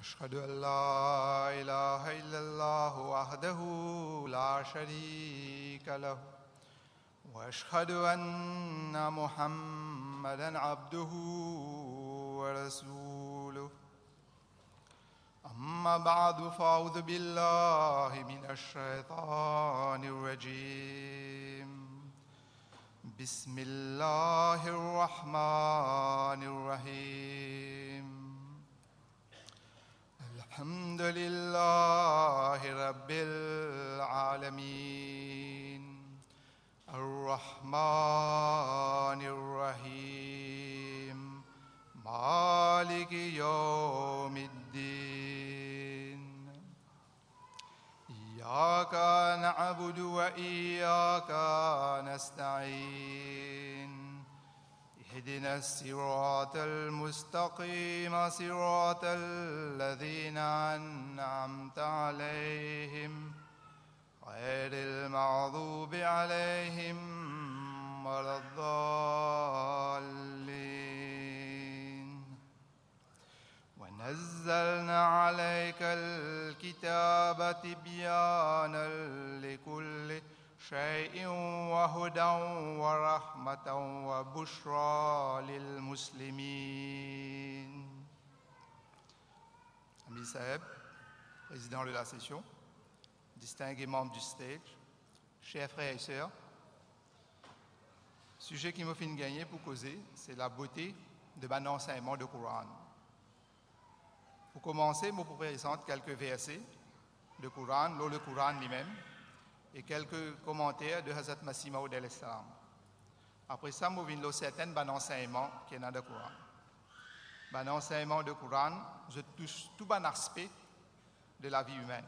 أشهد أن لا إله إلا الله وحده لا شريك له وأشهد أن محمدا عبده ورسوله أما بعد فأعوذ بالله من الشيطان الرجيم بسم الله الرحمن الرحيم الحمد لله رب العالمين الرحمن الرحيم مالك يوم الدين إياك نعبد وإياك نستعين اهدنا الصراط المستقيم صراط الذين أنعمت عليهم غير المغضوب عليهم ولا الضالين ونزلنا عليك الكتاب تبيانا لكل شيء وهدى ورحمة وبشرى للمسلمين. Ami Saeb, président de la session, distingués membres du stage, chers frères et sœurs, le sujet qui me fait gagner pour causer, c'est la beauté de mon enseignement du Coran. Pour commencer, je vous présente quelques versets du Coran, le Coran lui-même, et quelques commentaires de Hazrat Masih Maud al-Islam. Après ça, je vais vous certains enseignements qui sont dans le Coran. Dans l'enseignement du Coran, je touche tout un aspect de la vie humaine.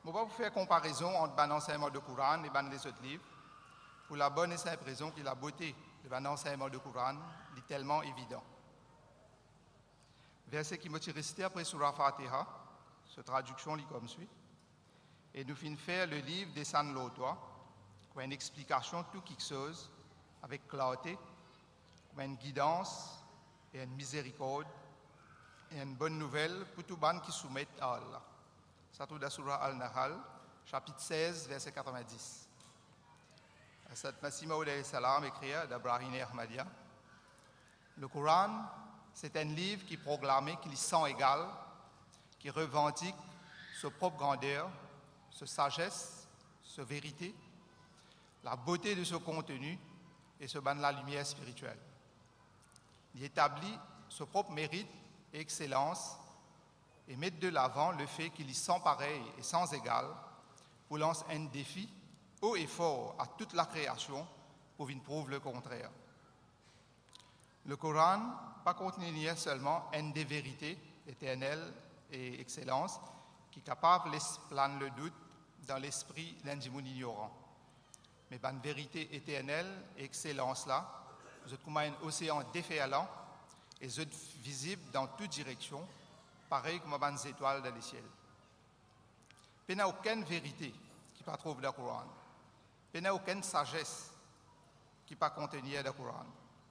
Je ne vais pas vous faire comparaison entre l'enseignement du Coran et les autres livres, pour la bonne et simple raison que la beauté de l'enseignement du Coran est tellement évident. Verset qui me tire resté après Surah Fatiha, cette traduction lit comme suit. Et nous finissons faire le livre des San Lotois, qui a une explication de tout quelque chose, avec clarté, une guidance et une miséricorde, et une bonne nouvelle pour tout le monde qui soumettent à Allah. Ça trouve dans Surah Al-Nahl, chapitre 16, verset 90. Hazrat Masih Maud al-Salam écrit d'Abrahim Ahmadiyya. Le Coran, c'est un livre qui proclame qu'il est sans égal, qui revendique sa propre grandeur, sa sagesse, sa vérité, la beauté de ce contenu et ce ban de la lumière spirituelle. Il établit son propre mérite et excellence et met de l'avant le fait qu'il est sans pareil et sans égal pour lancer un défi haut et fort à toute la création pour qu'il prouve le contraire. Le Coran pas contenir seulement une des vérités éternelles et excellences qui est capable de planer le doute dans l'esprit d'un monde ignorant. Mais une vérité éternelle et excellence là, vous êtes comme un océan déferlant et vous êtes visible dans toutes directions, pareil comme des étoiles dans le ciel. Il n'y a aucune vérité qui ne trouve dans le Coran. Il n'y a aucune sagesse qui ne peut contenir dans le Coran.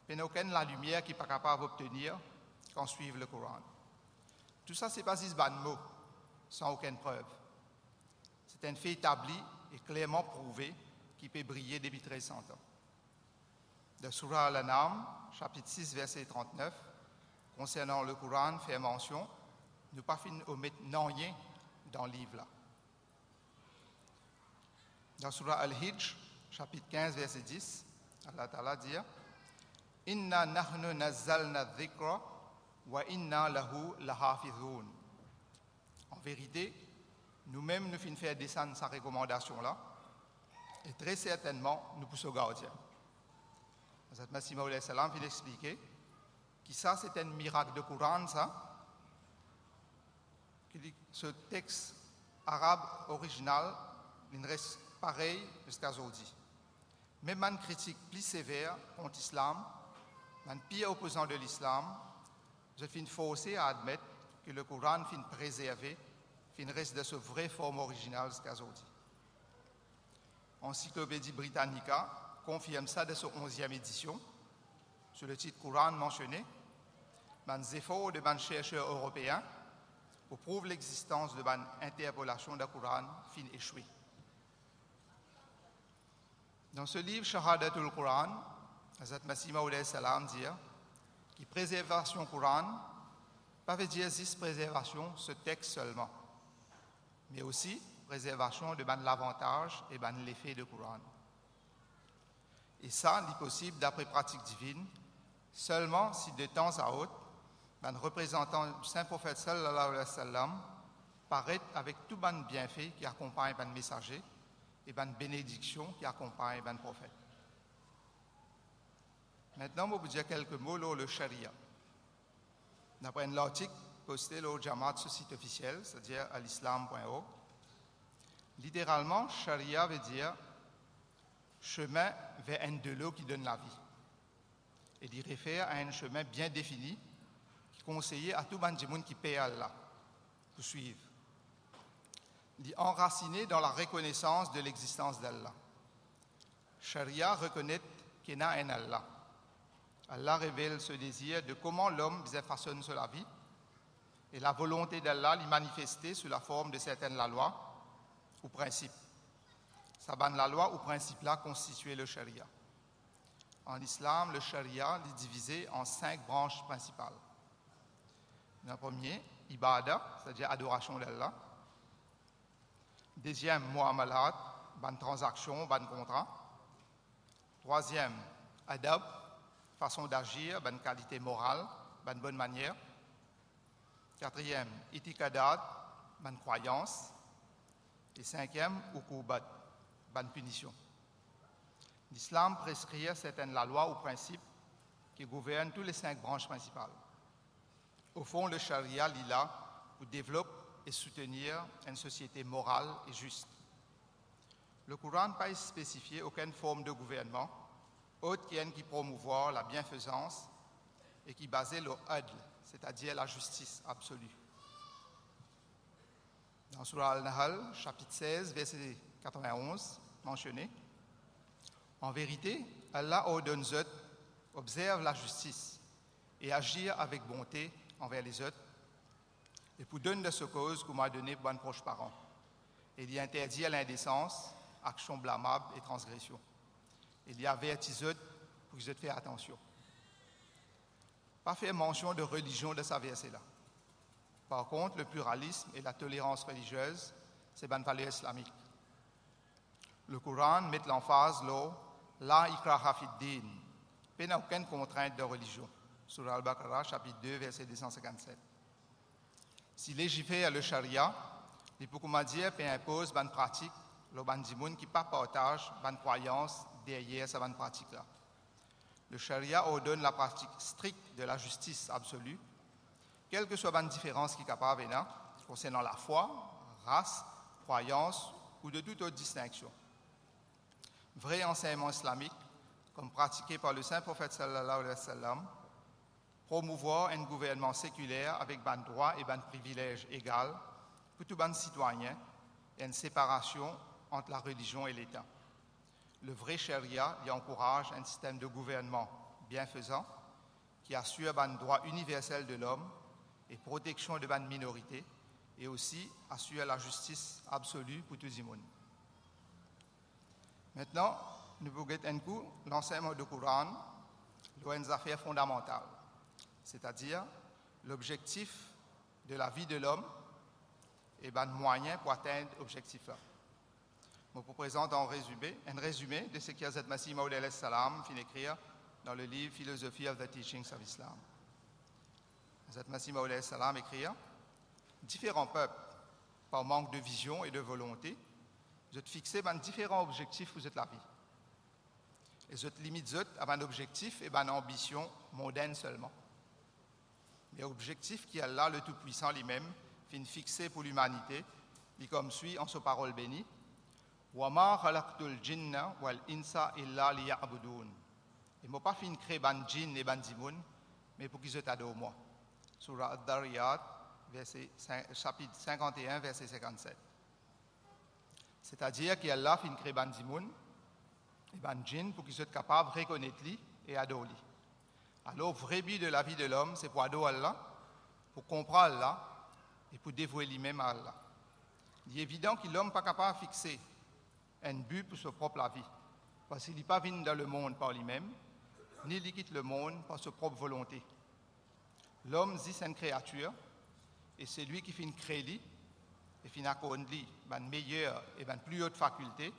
Il n'y a aucune la lumière qui n'est pas capable d'obtenir quand on suit le Coran. Tout ça, ce n'est pas juste un mot, sans aucune preuve. C'est un fait établi et clairement prouvé qui peut briller depuis très longtemps. De Surah Al-An'am, chapitre 6, verset 39, concernant le Coran, fait mention, nous pas fin omettre rien dans le livre là. Dans Surah Al-Hijr, chapitre 15, verset 10, Allah Ta'ala dit Inna nahnu nazzalna dhikra wa inna lahu lahafidhun. En vérité, nous-mêmes nous finissons faire descendre sa recommandation là, et très certainement nous poussons garder. Hazrat Masih Maud al-Salam vient expliquer que ça c'est un miracle de Coran ça, que ce texte arabe original il reste pareil jusqu'à aujourd'hui. Même une critique plus sévère contre l'islam, un pire opposant de l'islam, je suis forcé à admettre que le Coran fin préservé, fin reste de sa vraie forme originale jusqu'à aujourd'hui. Encyclopédie Britannica confirme ça de sa 11e édition, sur le titre Coran mentionné. les efforts de les chercheurs européens pour prouver l'existence de l'interpolation du Coran fin échoué. Dans ce livre, Shahadatul Quran, Hazrat Masih Maud salam dit que préservation Coran, pas veut dire juste préservation ce texte seulement, mais aussi préservation de l'avantage et l'effet du Coran. Et ça, c'est possible d'après pratique divine, seulement si de temps à autre, un représentant du Saint-Prophète sallallahu alayhi wa sallam paraît avec tout le bienfait qui accompagne le messager et la bénédiction qui accompagne le prophète. Maintenant, je vais vous dire quelques mots sur le charia. D'après un article posté au Jamaat sur le site officiel, c'est-à-dire à l'islam.org, littéralement, charia veut dire chemin vers un de l'eau qui donne la vie. Et il réfère à un chemin bien défini qui conseille à tout le monde qui paie Allah pour suivre. Il est enraciné dans la reconnaissance de l'existence d'Allah. Sharia reconnaît qu'il y a un Allah. Allah révèle ce désir de comment l'homme façonne sur la vie et la volonté d'Allah l'y manifester sous la forme de certaines lois ou principes. La loi ou principe-là constituait le sharia. En islam, le sharia est divisé en 5 branches principales. Le premier, ibadah, c'est-à-dire adoration d'Allah. Deuxième, muamalat, bonne transaction, bonne contrat. Troisième, adab, façon d'agir, bonne qualité morale, bonne manière. Quatrième, itikadat, bonne croyance. Et cinquième, ukubat, bonne punition. L'islam prescrit certaines lois ou principes qui gouvernent toutes les 5 branches principales. Au fond, le charia est là pour développer et soutenir une société morale et juste. Le Coran n'a pas spécifié aucune forme de gouvernement, autre qui promouvoir la bienfaisance et qui basait le adl, c'est-à-dire la justice absolue. Dans Surah Al-Nahl, chapitre 16, verset 91, mentionné, en vérité, Allah ordonne aux autres, observe la justice et agir avec bonté envers les autres, et pour donner de ce cause qu'on m'a donné pour un proche parent. Et il y interdit à l'indécence, action blâmable et transgression. Il y avertit les autres pour qu'ils fassent attention. Pas faire mention de religion de sa verset-là. Par contre, le pluralisme et la tolérance religieuse, c'est une valeur islamique. Le Coran met l'emphase sur la ikraha fid din, il n'y a aucune contrainte de religion. Surah Al-Baqarah, chapitre 2, verset 257. Si légifère le charia, il peut dire qu'il impose une pratique, le bandimoun qui pas partage une croyance derrière cette pratique-là. Le charia ordonne la pratique stricte de la justice absolue, quelle que soit la différence qui est capable concernant la foi, race, croyance ou de toute autre distinction. Vrai enseignement islamique, comme pratiqué par le Saint-Prophète sallallahu alayhi wa sallam, promouvoir un gouvernement séculaire avec des droits et des privilèges égaux pour tous les citoyens et une séparation entre la religion et l'État. Le vrai charia y encourage un système de gouvernement bienfaisant qui assure les droits universels de l'homme et protection de les minorités et aussi assure la justice absolue pour tous les monde. Maintenant, nous voulons un coup l'enseignement du Coran dans une affaire fondamentale, c'est-à-dire l'objectif de la vie de l'homme et les moyens pour atteindre l'objectif-là. Je vous présente un résumé de ce qu'Hazrat Masih Maud salam fin d'écrire dans le livre Philosophy of the Teachings of Islam. Hazrat Masih Maud salam écrit différents peuples, par manque de vision et de volonté, vous êtes fixés dans différents objectifs pour la vie. Et vous êtes limités à un objectif et une ambition mondaine seulement. Mais l'objectif qui est là, le Tout-Puissant lui-même, fin fixé pour l'humanité, il comme suit en sa parole bénie. وَمَا خَلَقْتُ الْجِنَّ وَالْإِنسَ إِلَّا لِيَعْبُدُونَ. Il ne m'a pas fait créer ban djinn et ban dimoun, mais pour qu'ils adorent moi. Surah Ad-Dariyat, chapitre 51, verset 57. C'est-à-dire qu'Allah fait créer ban dimoun et ban djinn pour qu'ils soient capables de reconnaître lui et adorer lui. Alors, le vrai but de la vie de l'homme, c'est pour adorer Allah, pour comprendre Allah et pour dévouer lui-même à Allah. Il est évident que l'homme n'est pas capable de fixer un but pour sa propre vie, parce qu'il n'est pas venu dans le monde par lui-même, ni il quitte le monde par sa propre volonté. L'homme, c'est une créature, et c'est lui qui finit créer lui, et finit accorder lui, une meilleure et une plus haute faculté,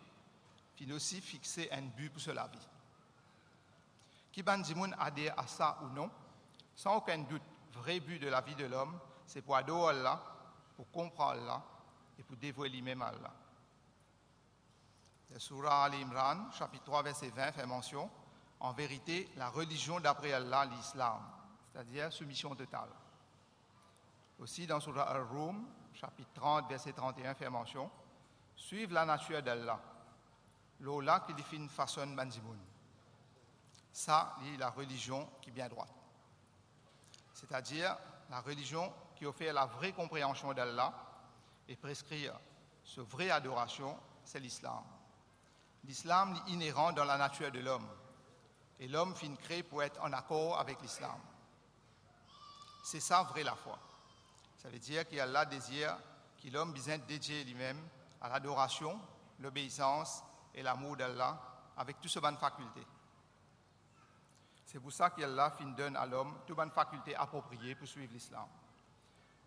finit aussi fixer un but pour sa vie. Qui ban adhère à ça ou non, sans aucun doute, le vrai but de la vie de l'homme, c'est pour adorer Allah, pour comprendre Allah et pour dévouer lui-même à Allah. La Surah Al-Imran, chapitre 3, verset 20, fait mention, en vérité, la religion d'après Allah, l'islam, c'est-à-dire soumission totale. Aussi, dans Surah Al-Rum, chapitre 30, verset 31, fait mention, suivre la nature d'Allah, l'Ola qui définit façon Banzimoun. Ça, c'est la religion qui est bien droite. C'est-à-dire la religion qui offre la vraie compréhension d'Allah et prescrit ce vraie adoration, c'est l'islam. L'islam est inhérent dans la nature de l'homme. Et l'homme finit créé pour être en accord avec l'islam. C'est ça, vrai la foi. Ça veut dire qu'Allah désire que l'homme besoin dédié lui-même à l'adoration, l'obéissance et l'amour d'Allah avec toutes ses bonnes facultés. C'est pour ça qu'Allah donne à l'homme toutes les facultés appropriées pour suivre l'islam.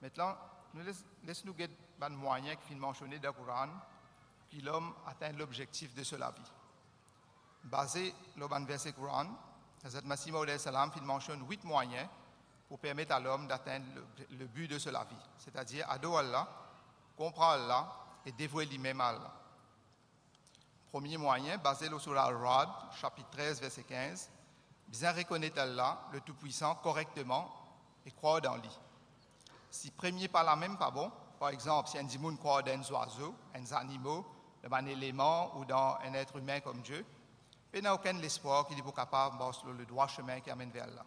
Maintenant, laisse-nous guetter les moyens qui sont mentionnés dans le Coran pour que l'homme atteigne l'objectif de cela vie. Basé sur le verset Coran, Hazrat Masih Maud salam mentionne 8 moyens pour permettre à l'homme d'atteindre le but de cela vie, c'est-à-dire adorer Allah, comprendre Allah et dévouer lui-même à Allah. Premier moyen, basé sur Surah Al-Ra'd, chapitre 13, verset 15, bien reconnaître Allah, le Tout-Puissant, correctement et croire dans lui. Si premier par là même pas bon, par exemple, si un dimoun croit dans un oiseau, un animal, dans un élément ou dans un être humain comme Dieu, il n'a aucun espoir qu'il est capable de marcher le droit chemin qui amène vers Allah.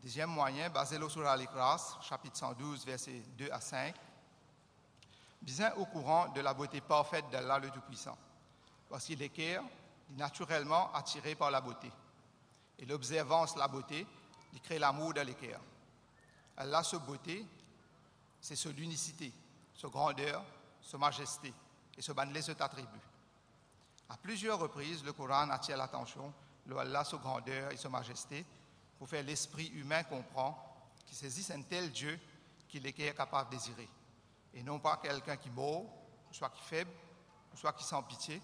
Deuxième moyen, basé sur Al-Ikhlas, chapitre 112, versets 2 à 5, bien au courant de la beauté parfaite d'Allah le Tout-Puissant, parce qu'il est naturellement attiré par la beauté. Et l'observance de la beauté, il crée l'amour dans l'équerre. Allah, sa beauté, c'est son unicité, sa grandeur, sa majesté et ce banlieue cet attribut. À plusieurs reprises, le Coran attire l'attention de Allah, sa grandeur et sa majesté pour faire l'esprit humain comprendre qu'il saisit un tel Dieu qu'il est capable de désirer. Et non pas quelqu'un qui mord, soit qui est faible, soit qui sans pitié,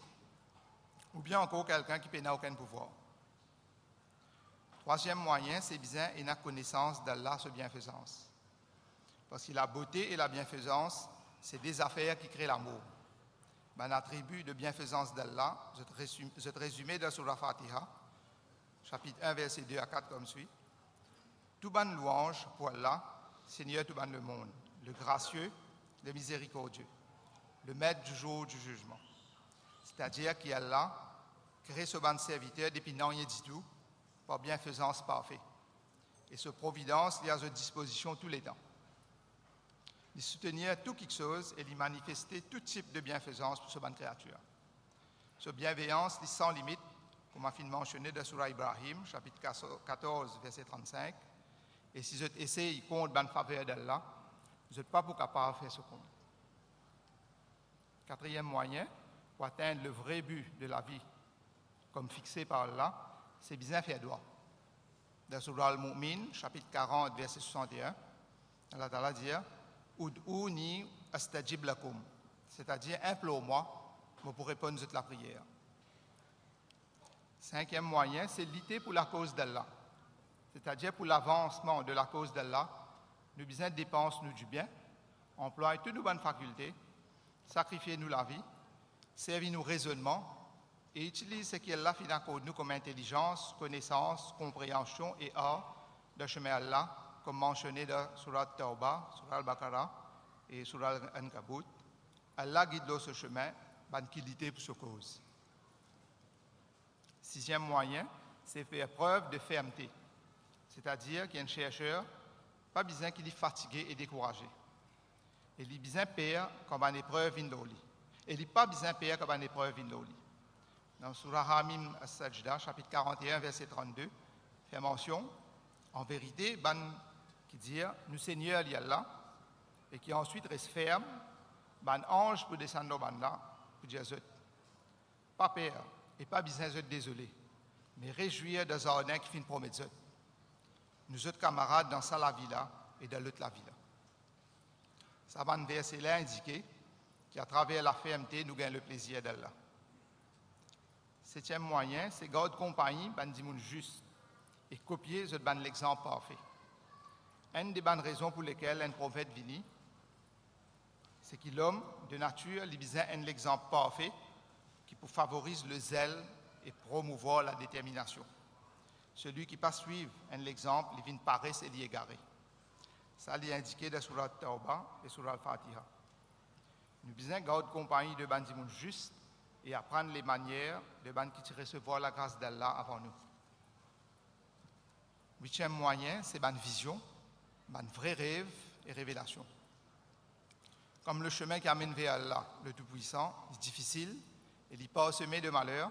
ou bien encore quelqu'un qui n'a aucun pouvoir. Troisième moyen, c'est bien une connaissance d'Allah, sa bienfaisance. Parce que la beauté et la bienfaisance, c'est des affaires qui créent l'amour. Un attribut de bienfaisance d'Allah, je te résumé dans Surah Fatiha, chapitre 1, verset 2 à 4 comme suit. Tout ban louange pour Allah, Seigneur tout ban le monde, le gracieux, le miséricordieux, le maître du jour du jugement. C'est-à-dire qu'Allah crée ce ban serviteur depuis non rien du tout, par bienfaisance parfaite. Et ce providence, il est à sa disposition tous les temps. Il soutenir tout quelque chose et il manifester tout type de bienfaisance pour ce bonne créature. Cette bienveillance est sans limite, comme a mentionné dans Surah Ibrahim, chapitre 14, verset 35. Et si je essaye contre la faveur d'Allah, vous n'êtes pas capable de faire ce compte. Quatrième moyen, pour atteindre le vrai but de la vie, comme fixé par Allah, c'est bien faire droit. Dans Surah Al-Mu'min, chapitre 40, verset 61, Allah Ta'ala dit Ud'uni astajib lakum, c'est-à-dire implore-moi pour répondre à la prière. Cinquième moyen, c'est lutter pour la cause d'Allah, c'est-à-dire pour l'avancement de la cause d'Allah. Nous besoin dépenser nous du bien, employer toutes nos bonnes facultés, sacrifier nous la vie, servir nous raisonnement et utiliser ce qu'Allah fait d'accord nous comme intelligence, connaissance, compréhension et art de chemin Allah, comme mentionné dans Surah Tawbah, Surah Al-Baqarah et Surah Al-Ankabut. Allah guide dans ce chemin, bonne qualité pour ce cause. Sixième moyen, c'est faire preuve de fermeté. C'est-à-dire qu'un chercheur, pas besoin qu'il est fatigué et découragé. Il est besoin de perdre comme une épreuve indoli. Il n'est pas besoin de perdre comme une épreuve indoli. Dans Surah Hamim As-Sajda, chapitre 41, verset 32, fait mention, en vérité, ban qui dit nous Seigneur il y a là, et qui ensuite reste ferme, ban ange pour descendre dans ban là, pour dire pas peur et pas besoin d'être désolé, mais réjouir des ordres qui finissent promettre. Nous autres camarades dans ça la vie là et dans l'autre la vie là. Ça va un verset là indiqué qu'à travers la fermeté, nous gagnons le plaisir d'Allah. Septième moyen, c'est garder compagnie, ban di moun juste, et copier l'exemple parfait. Une des bonnes raisons pour lesquelles un prophète vini, c'est que l'homme de nature il besoin un exemple parfait qui pour favoriser le zèle et promouvoir la détermination. Celui qui pas suivre un exemple, il vient paresse et l'égarer. Ça est indiqué dans Surat Tauba et Surat Al-Fatiha. Nous besoin garder compagnie de ban di moun juste et apprendre les manières de ban qui recevoir la grâce d'Allah avant nous. Huitième moyen, c'est ban vision, ban vrai rêve et révélation. Comme le chemin qui amène vers Allah, le Tout-Puissant, est difficile et il est parsemé de malheurs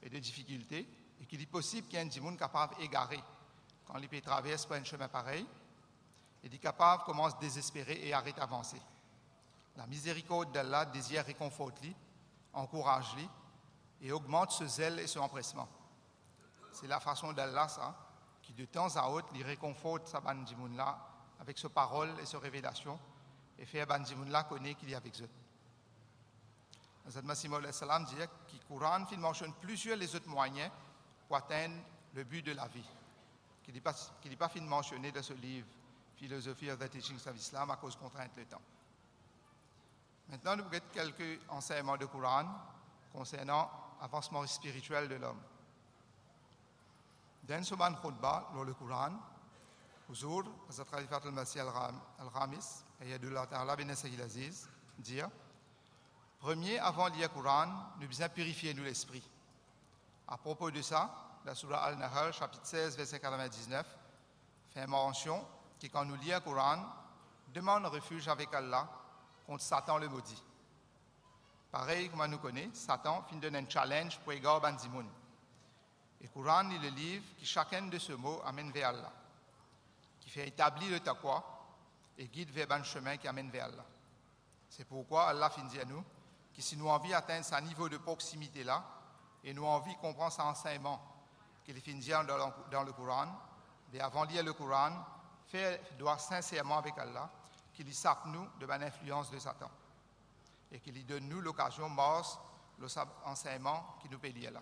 et de difficultés, et qu'il est possible qu'il y ait un dimoun capable d'égarer quand il peut traverser par un chemin pareil, et il est capable de commencer à désespérer et arrêter d'avancer. La miséricorde d'Allah désire réconforter, encourage lui et augmente ce zèle et ce empressement. C'est la façon d'Allah, ça, qui de temps à autre, il réconforte sa bande là avec ses paroles et ses révélations, et fait bande là connaître qu'il y a avec eux. Hazrat Masih Maud salam dit que le Coran mentionne plusieurs les autres moyens pour atteindre le but de la vie, qu'il n'est pas fin mentionné dans ce livre Philosophy of the Teachings of Islam à cause de contraintes de temps. Maintenant, nous avons quelques enseignements du Coran concernant l'avancement spirituel de l'homme. Dans ce ban khutbah, dans le Coran, Huzur, Hazrat Khalifat al-Masih al-Ghamis, Ayadullah Ta'ala bin Sayyid Aziz, dit premier, avant de lire le Coran, nous devons purifier nous l'esprit. À propos de ça, la Surah Al-Nahl, chapitre 16, verset 99, fait mention que quand nous lisons le Coran, demande refuge avec Allah contre Satan le maudit. Pareil comme nous connaissons, Satan fin donne un challenge pour égarer Bandimoun. Et le Coran est le livre qui chacun de ce mot amène vers Allah, qui fait établir le taqwa et guide vers un chemin qui amène vers Allah. C'est pourquoi Allah fin dit à nous que si nous avons envie d'atteindre ce niveau de proximité là, et nous avons envie de comprendre cet enseignement qu'il fin dit dans le Coran, mais avant de lire le Coran, faire doit sincèrement avec Allah, qu'il sape nous de l'influence de Satan et qu'il donne nous l'occasion de mars l'enseignement qui nous peut lire là.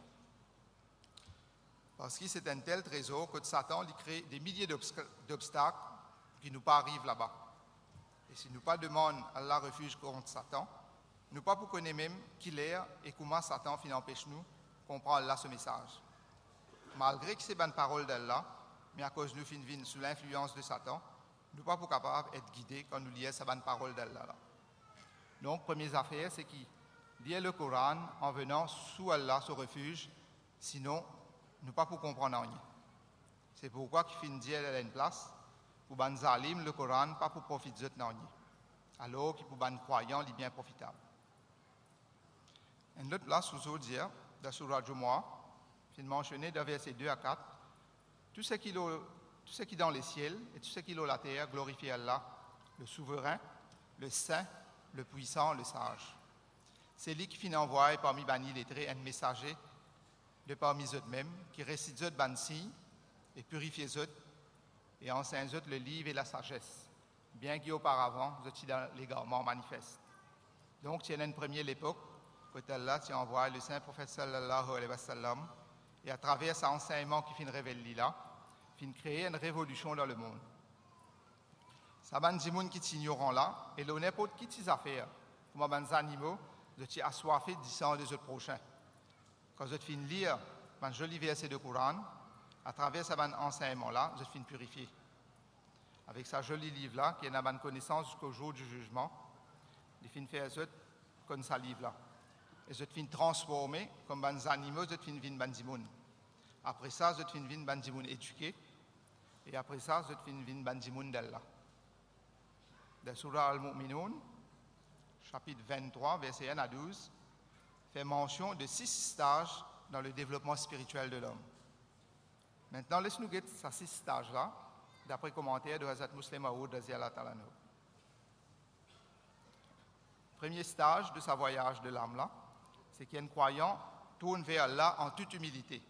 Parce que c'est un tel trésor que Satan lui crée des milliers d'obstacles qui nous pas arrivent là-bas. Et si nous pas demandons à Allah refuge contre Satan, nous pas pour connaître même qui est et comment Satan empêche nous comprendre là ce message. Malgré que c'est une parole d'Allah, mais à cause de nous finissons sous l'influence de Satan, nous ne sommes pas capables d'être guidés quand nous lisons cette parole d'Allah. Donc, première affaire, c'est qu'il lire le Coran en venant sous Allah, ce refuge, sinon, nous ne sommes pas pour comprendre rien. C'est pourquoi qu'il finit dire à une place, pour ban zalim, le Coran, pas pour profiter de rien. Alors que pour ban croyant, il est bien profitable. Une autre place, sous dire, dans Surah Jumu'ah, il mentionné dans versets 2 à 4, tout ce qui est dans les ciels et tout ce qui est dans la terre glorifie Allah, le souverain, le saint, le puissant, le sage. C'est lui qui finit envoyer parmi Bani lettrés un messager de parmi eux-mêmes qui récite eux ban signe et purifie eux et enseigne eux le livre et la sagesse, bien qu'auparavant, eux dans l'égarement manifeste. Donc, c'est une première l'époque que Allah envoie le saint prophète sallallahu alayhi wa sallam et à travers cet enseignement qui finit révéler là, fin créer une révolution dans le monde. Ça ban di moun qui t'ignorant là, et l'on n'importe qui tes affaires, comme ban animaux, de t'y assoiffé du sang des autres prochains. Quand je fin lire un joli verset de Coran, à travers ce ban enseignement là, je fin purifier. Avec ce joli livre là, qui est une bonne connaissance jusqu'au jour du jugement, il fin faire ça comme ça livre là. Et je fin transformer comme ban animaux, je fin vin ban di moun. Après ça, je fin vin ban di moun éduqué. Et après ça, je fin vin ban di moun d'Allah. Dans Surah Al-Mu'minun, chapitre 23, versets 1 à 12, fait mention de 6 stages dans le développement spirituel de l'homme. Maintenant, laisse-nous guetter ces 6 stages-là, d'après commentaire de Hazrat Muslim Maud Raziallahu Ta'ala anhu. Premier stage de sa voyage de l'âme-là, c'est qu'un croyant tourne vers Allah en toute humilité,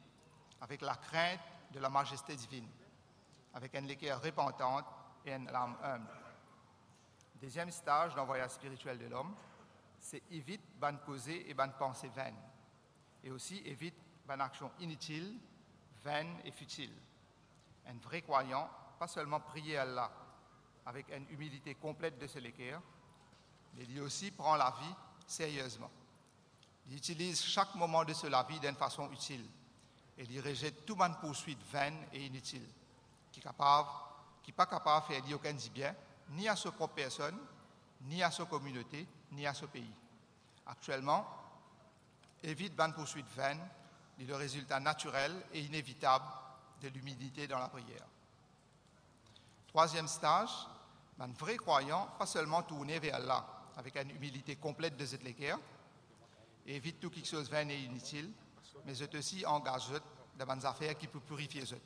avec la crainte de la majesté divine, avec une équerre repentante et une âme humble. Deuxième stage dans le voyage spirituel de l'homme, c'est évite bonne causée et bonne pensée vaine, et aussi évite bonne action inutile, vaine et futile. Un vrai croyant, pas seulement prier Allah avec une humilité complète de ses l'équerre, mais lui aussi prend la vie sérieusement. Il utilise chaque moment de la vie d'une façon utile et il rejette toute bonne poursuite vaine et inutile, qui n'est pas capable de faire lui aucun bien, ni à sa propre personne, ni à sa communauté, ni à ce pays. Actuellement, évite bonne poursuite vaine est le résultat naturel et inévitable de l'humilité dans la prière. Troisième stage, un vrai croyant, pas seulement tourné vers Allah, avec une humilité complète de cette l'équerre, et évite tout quelque chose de vain et inutile, mais c'est aussi engagé dans des affaires qui peuvent purifier eux,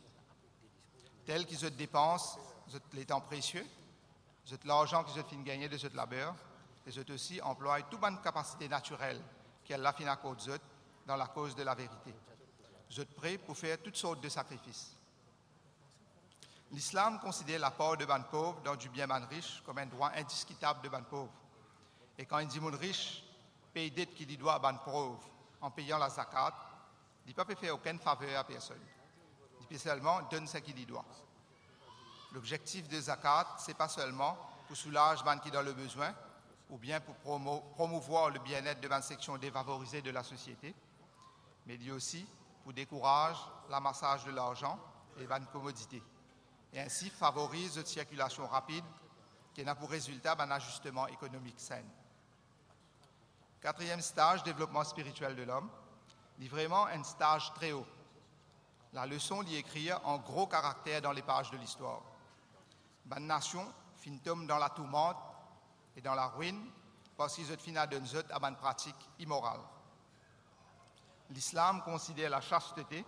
telles qu'ils se dépensent les temps précieux, l'argent qu'ils ont gagné de ce labeur, et c'est aussi emploient toute bonne capacité naturelle qu'elle a fin à cause dans la cause de la vérité. Vous êtes prêts pour faire toutes sortes de sacrifices. L'islam considère la part de ban pauvre dans du bien ban riche comme un droit indiscutable de ban pauvre. Et quand il dit mon riche paye dette qu'il doit à ban pauvre en payant la zakat, il ne peut faire aucune faveur à personne. Il peut seulement donner ce qu'il doit. L'objectif de zakat, ce n'est pas seulement pour soulager ban qui dans le besoin ou bien pour promouvoir le bien-être de ban section défavorisée de la société, mais il aussi pour décourager l'amassage de l'argent et ban commodité, et ainsi favorise une circulation rapide qui a pour résultat un ajustement économique sain. Quatrième stage, développement spirituel de l'homme, est vraiment un stage très haut. La leçon l'y écrit en gros caractères dans les pages de l'histoire. Une nation fin tombe dans la tourmente et dans la ruine parce qu'ils ont fini à donner à une pratique immorale. L'islam considère la chasteté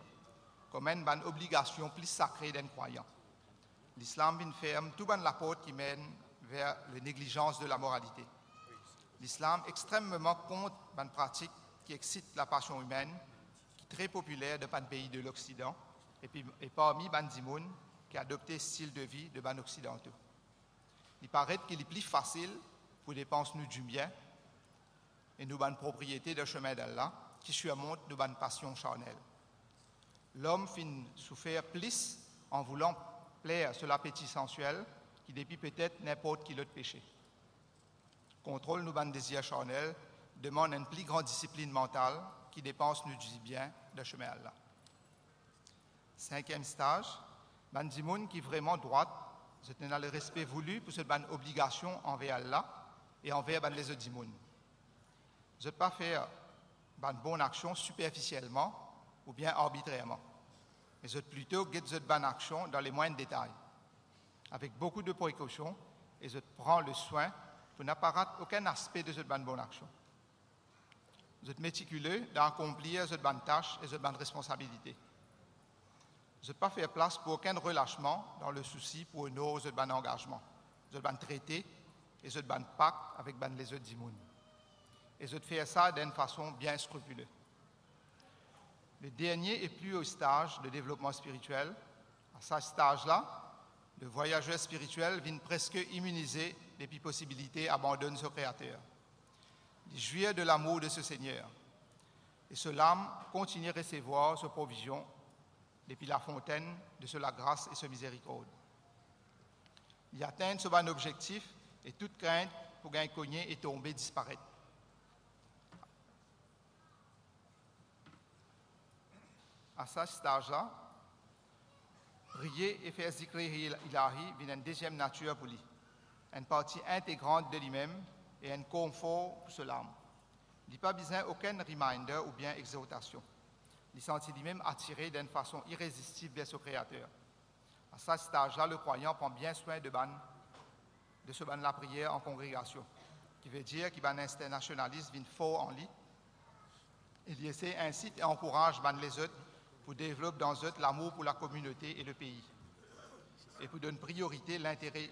comme une obligation plus sacrée d'un croyant. L'islam ferme tout la porte qui mène vers la négligence de la moralité. L'islam extrêmement contre une pratique qui excite la passion humaine, qui est très populaire dans les pays de l'Occident, et parmi les gens qui ont adopté ce style de vie de les occidentaux. Il paraît qu'il est plus facile pour dépenser nous du bien et nous une propriété de chemin d'Allah qui surmonte nos passions charnelles. L'homme finit souffrir plus en voulant plaire sur l'appétit sensuel qui depuis peut-être n'importe quel autre péché. Contrôle nos désirs charnels demande une plus grande discipline mentale qui dépense nous du bien de chemin Allah. Cinquième stage, bandimoun qui vraiment droite, c'est le respect voulu pour cette obligation envers Allah et envers les autres dimoun. Je ne pas faire une bonne action superficiellement ou bien arbitrairement, mais je plutôt guette cette bonne action dans les moindres détails, avec beaucoup de précautions, et je prends le soin pour n'apparaître aucun aspect de cette bonne action. Vous êtes méticuleux d'accomplir cette bonne tâche et cette bonne responsabilité. Vous n'êtes pas faire place pour aucun relâchement dans le souci pour honorer ce bon engagement, ce bon traité et ce bon pacte avec les autres dimoun. Et vous faire ça d'une façon bien scrupuleuse. Le dernier et plus haut stage de développement spirituel, à ce stage-là, le voyageur spirituel vient presque immuniser les possibilités abandonne son Créateur. Il jouit de l'amour de ce Seigneur. Et ce l'âme continue à recevoir sa provision depuis la fontaine de la grâce et sa miséricorde. Il atteint ce bon objectif et toute crainte pour gagner cogner et tomber disparaît. À ce stage-là, prier et faire zikri ilahi vient une deuxième nature pour lui, une partie intégrante de lui-même et un confort pour ce l'âme. Il n'a pas besoin aucun reminder ou bien exhortation. Il sentit lui-même attiré d'une façon irrésistible vers son Créateur. À ce stage-là, le croyant prend bien soin de ce ban la prière en congrégation, qui veut dire qu'il va un instinct nationaliste vient fort en lui. Il essaie ainsi et encourage les autres pour développer dans eux l'amour pour la communauté et le pays, et pour donner priorité à l'intérêt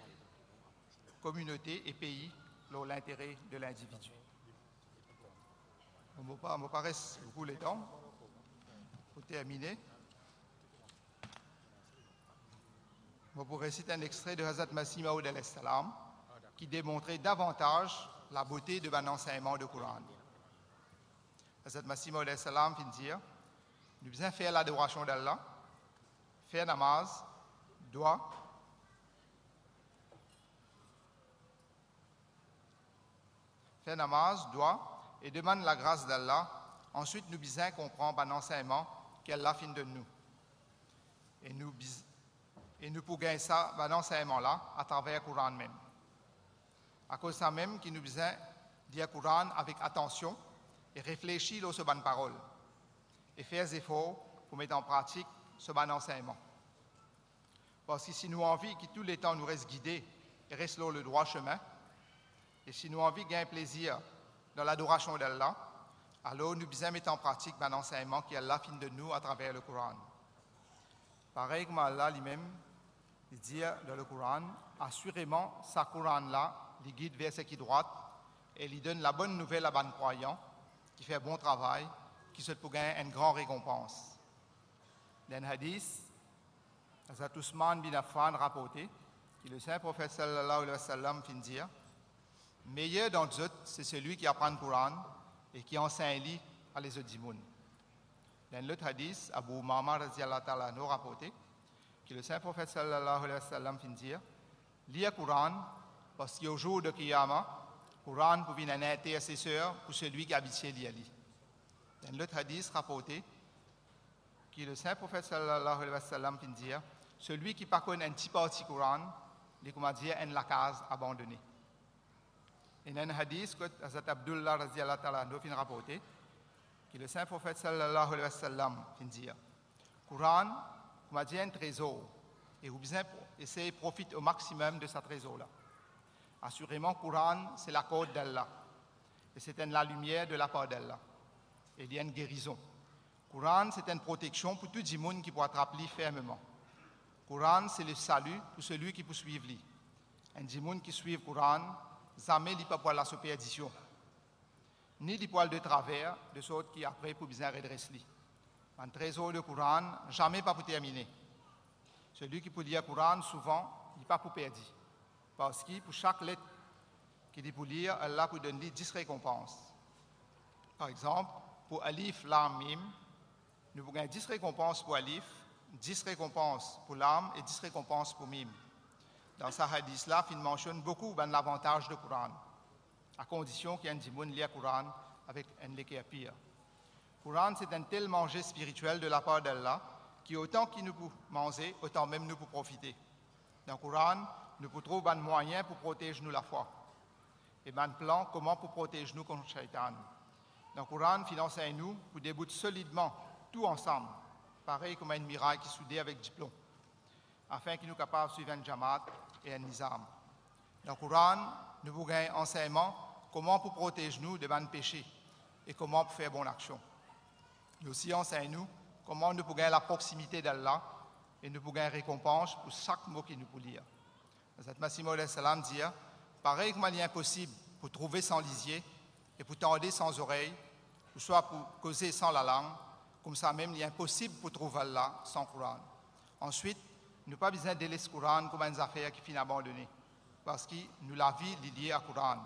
communauté et pays pour l'intérêt de l'individu. On ne me paraisse beaucoup le temps pour terminer. Je vous réciter un extrait de Hazrat Masih Maud al-Salam qui démontrait davantage la beauté de l'enseignement du Coran. Hazrat Masih Maud al-Salam vient dire, nous devons faire l'adoration d'Allah, faire namaz, doigt, et demande la grâce d'Allah. Ensuite, nous devons comprendre l'enseignement qu'Allah fait de nous. Et nous pouvons gagner ça, l'enseignement-là, à travers le Coran même. À cause de ça même, qu'il nous besoin dire le Coran avec attention et réfléchir sur les paroles et faire des efforts pour mettre en pratique ce bon enseignement. Parce que si nous avons envie que tous les temps nous restent guidés et restent sur le droit chemin, et si nous avons envie de gagner plaisir dans l'adoration d'Allah, alors nous devons mettre en pratique un enseignement qu'Allah fait de nous à travers le Coran. Pareil comme Allah lui-même dit dans le Coran, assurément, ce Coran-là, il guide vers ce qui est droit et il donne la bonne nouvelle à bon croyant qui fait bon travail, qui souhaite pour gagner une grande récompense. Dans le hadith, Hazrat Ousmane bin Affan rapporté que le saint prophète sallallahu alayhi wa sallam fin dire, meilleur d'entre eux, c'est celui qui apprend le Coran et qui enseigne à les autres dimoun. Dans l'autre hadith, Abu Umama radhiyallahu ta'ala nous rapporté que le saint prophète sallallahu alayhi wa sallam fin dire, lire le Coran parce qu'au jour de Qiyamah, le Coran peut venir un intercesseur pour celui qui habite chez lui. Dans l'autre hadith rapporté que le saint prophète sallallahu alayhi wa sallam fin dire, celui qui pas connaît un petit parti Coran, il comment dire une la case abandonnée. Et dans un hadith que Hazrat Abdullah radhiyallahu ta'ala nous fin rapporté que le saint prophète sallallahu alayhi wa sallam fin dire, Coran comment dire un trésor et vous besoin essayer de profiter au maximum de ce trésor-là. Assurément, Coran c'est la code d'Allah et c'est la lumière de la part d'Allah. Et il y a une guérison. Coran c'est une protection pour tout le monde qui peut attraper fermement. Coran c'est le salut pour celui qui peut suivre lui. Un monde qui suit le Coran, jamais il ne peut pas la perdition, ni du poil de travers de ceux qui après pour bien redresser lui. Un trésor de Coran, jamais pas pour terminer. Celui qui peut lire le Coran, souvent, il n'est pas pour perdre. Parce que pour chaque lettre qu'il dit pour lire, Allah peut donner 10 récompenses. Par exemple, pour Alif, Lam, Mim, nous avons 10 récompenses pour Alif, 10 récompenses pour Lam et 10 récompenses pour Mim. Dans ce hadith-là, il mentionne beaucoup l'avantage du Coran, à condition qu'il y ait un dimoun lit le Coran avec un l'équerre pire. Le Coran, c'est un tel manger spirituel de la part d'Allah, qui autant qu'il nous peut manger, autant même nous peut profiter. Dans le Coran, nous pouvons trouver un moyen pour protéger nous la foi. Et un plan comment pour protéger nous contre le shaitan. Dans le Coran, il enseigne nous pour débouter solidement, tout ensemble, pareil comme un mirail qui est soudé avec du plomb, afin qu'il nous capable de suivre un jamaat et un nizam. Dans le Coran, nous vous gagnons enseignement comment pour protéger nous de nos péchés et comment pour faire bonne action. Nous aussi enseigne nous comment nous pouvons gagner la proximité d'Allah et nous pouvons gagner récompense pour chaque mot qu'il nous peut lire. Hazrat Masih Maud al-Salam dit, pareil comme il est impossible pour trouver sans lisier et pour tendre sans oreille, ou soit pour causer sans la langue, comme ça même il est impossible pour trouver Allah sans Coran. Ensuite, nous n'avons pas besoin de laisser le Coran comme une affaire qui finit abandonnée, parce que nous la vie liée à Coran.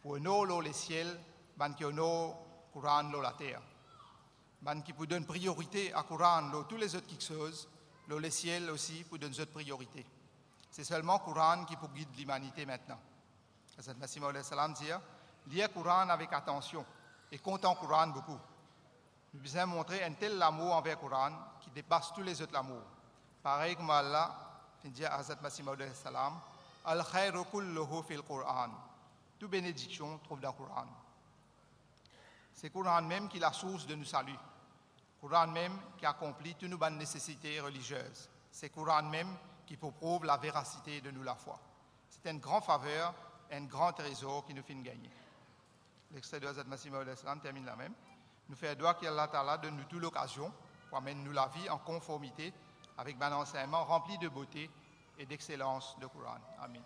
Pour nous, les ciels, ban qui nous Coran, la terre. Ban qui pour donner priorité à Coran, tous les autres choses, les ciels aussi pour donner autres priorités. C'est seulement Coran qui peut guider l'humanité maintenant. Hazrat Masih Maud al-Salam dit, lire Coran avec attention et comptant Coran beaucoup. Nous devons montrer un tel amour envers Coran qui dépasse tous les autres amours. Pareil comme Allah dit à Hazrat Masih Maud al-Salam, Al-khayru kulluhu fil Qur'an. Toute bénédiction trouve dans le Coran. C'est le Coran même qui est la source de nos saluts. Le Coran même qui accomplit toutes nos nécessités religieuses. C'est le Coran même qui prouve la véracité de nous la foi. C'est une grande faveur, un grand trésor qui nous fait gagner. L'extrait de Hazrat Masih Maud al-Salam termine là même. Nous faisons doigt qu'Allah Ta'ala donne nous toute l'occasion pour amener nous la vie en conformité avec un enseignement rempli de beauté et d'excellence de Coran. Amen.